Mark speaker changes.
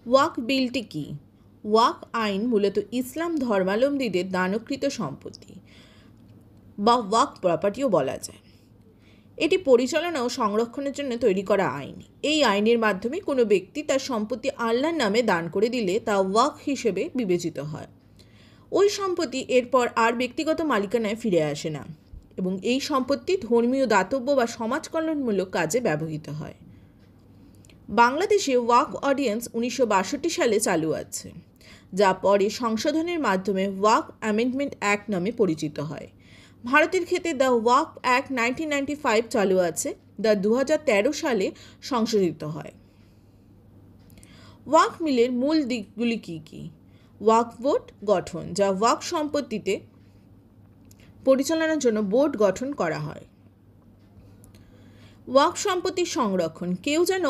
Speaker 1: ওয়াকফ বিলটি কি? ওয়াকফ আইন মূলত ইসলাম ধর্মাবলম্বীদের দানকৃত সম্পত্তি বা ওয়াকফ প্রপার্টিও বলা যায়। এটি পরিচালনা ও সংরক্ষণের জন্য তৈরি করা আইন। এই আইনের মাধ্যমে কোনো ব্যক্তি তার সম্পত্তি আল্লাহর নামে দান করে দিলে তা ওয়াকফ হিসেবে বিবেচিত হয়। ওই সম্পত্তি এরপর আর ব্যক্তিগত মালিকানায় ফিরে আসে না এবং এই সম্পত্তি ধর্মীয়, দাতব্য বা সমাজ কল্যাণমূলক কাজে ব্যবহৃত হয়। বাংলাদেশে ওয়াকফ অর্ডিন্যান্স 1962 সালে চালু আছে, যা পরে সংশোধনের মাধ্যমে ওয়াকফ অ্যামেন্ডমেন্ট অ্যাক্ট নামে পরিচিত হয়। ভারতের ক্ষেত্রে দ্য ওয়াকফ অ্যাক্ট 1995 চালু আছে, যা 2013 সালে সংশোধিত হয়। ওয়াকফ বিলের মূল দিকগুলি কী কী? ওয়াকফ বোর্ড গঠন, যা ওয়াকফ সম্পত্তিতে পরিচালনার জন্য বোর্ড গঠন করা হয়। ওয়াকফ সম্পত্তির সংরক্ষণ, কেউ যেন